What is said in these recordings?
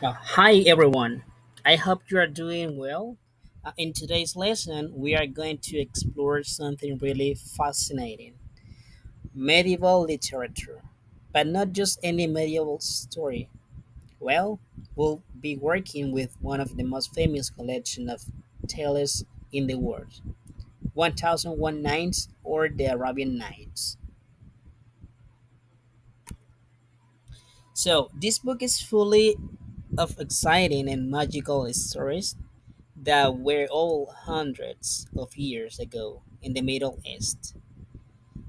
Hi everyone, I hope you are doing well. In today's lesson, we are going to explore something really fascinating: medieval literature. But not just any medieval story. Well, we'll be working with one of the most famous collection of tales in the world, 1001 Nights or the Arabian Nights. So, this book is fully of exciting and magical stories that were all hundreds of years ago in the Middle East.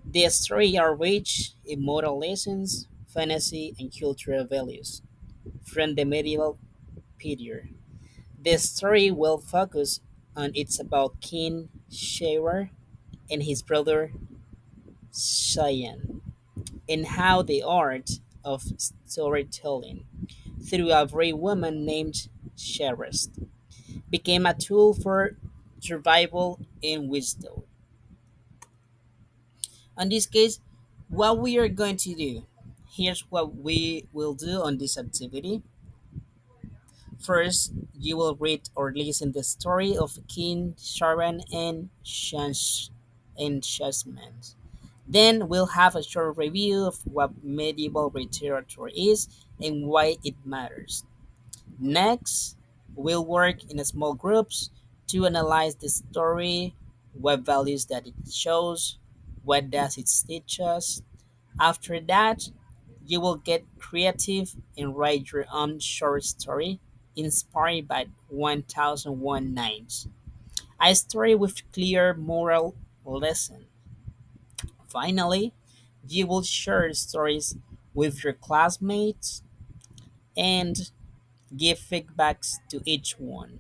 The stories are rich in moral lessons, fantasy, and cultural values from the medieval period. The story will focus on it's about King Shahryar and his brother Shayan and how the art of storytelling through a brave woman named Sherazad became a tool for survival and wisdom. In this case, what we are going to do, here's what we will do on this activity. First, you will read or listen the story of King Sharon and Shasman. Then we'll have a short review of what medieval literature is and why it matters. Next, we'll work in small groups to analyze the story, what values that it shows, what does it teach us. After that, you will get creative and write your own short story inspired by 1001 Nights, a story with clear moral lesson. Finally, you will share stories with your classmates and give feedbacks to each one.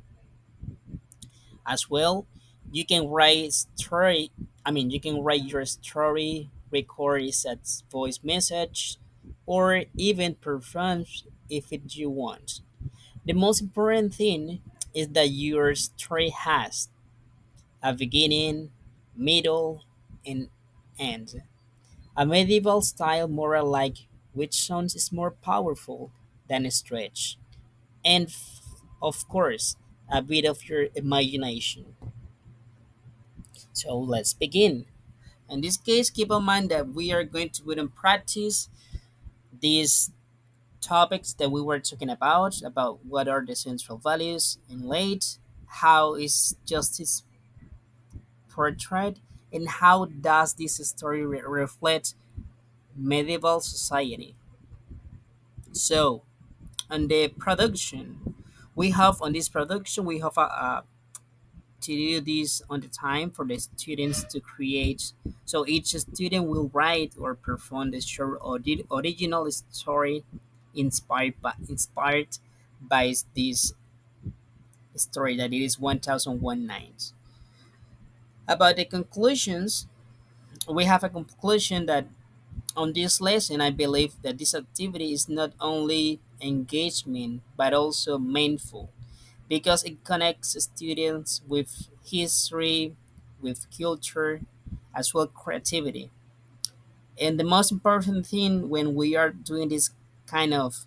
As well, you can write story. You can write your story, record it as voice message, or even perform if you want. The most important thing is that your story has a beginning, middle, and end. A medieval style moral like which sounds is more powerful than a stretch, and of course, a bit of your imagination. So let's begin. In this case, keep in mind that we are going to put in practice these topics that we were talking about what are the central values in late, how is justice portrayed, and how does this story reflect medieval society. So, on the production, we have on this production we have to do this on the time for the students to create. So each student will write or perform the short original story inspired by this story that it is 1001 Nights. About the conclusions, we have a conclusion that on this lesson, I believe that this activity is not only engagement but also meaningful because it connects students with history, with culture, as well creativity. And the most important thing when we are doing this kind of,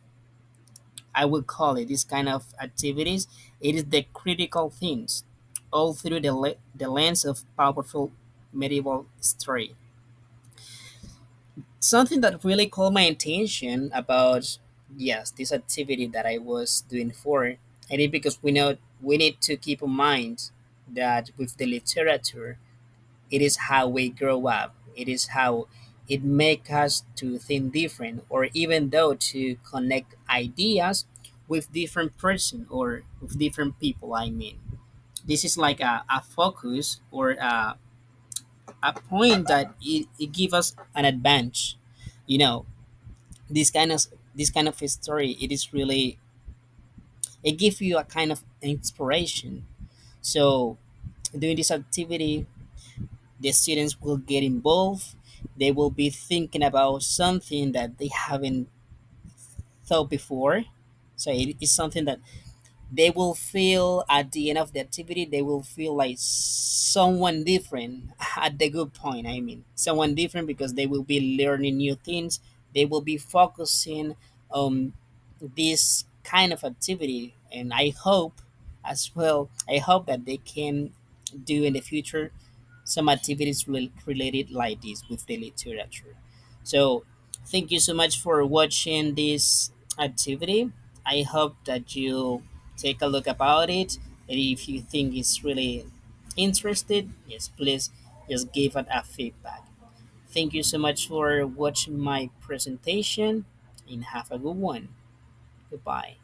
I would call it this kind of activities, it is the critical things, all through the lens of powerful medieval story. Something that really caught my attention about yes this activity that I was doing for, and it because we know we need to keep in mind that with the literature it is how we grow up, it is how it make us to think different or even though to connect ideas with different person or with different people. I mean, this is like a focus or a point that it give us an advantage, you know. This kind of a story, it is really, it gives you a kind of inspiration. So doing this activity, the students will get involved, they will be thinking about something that they haven't thought before. So it is something that they will feel at the end of the activity, they will feel like someone different at the good point. I mean, someone different because they will be learning new things, they will be focusing on this kind of activity, and I hope as well. I hope that they can do in the future some activities related like this with the literature. So, thank you so much for watching this activity. I hope that you take a look about it, and if you think it's really interested, yes, please just give it a feedback. Thank you so much for watching my presentation, and have a good one. Goodbye.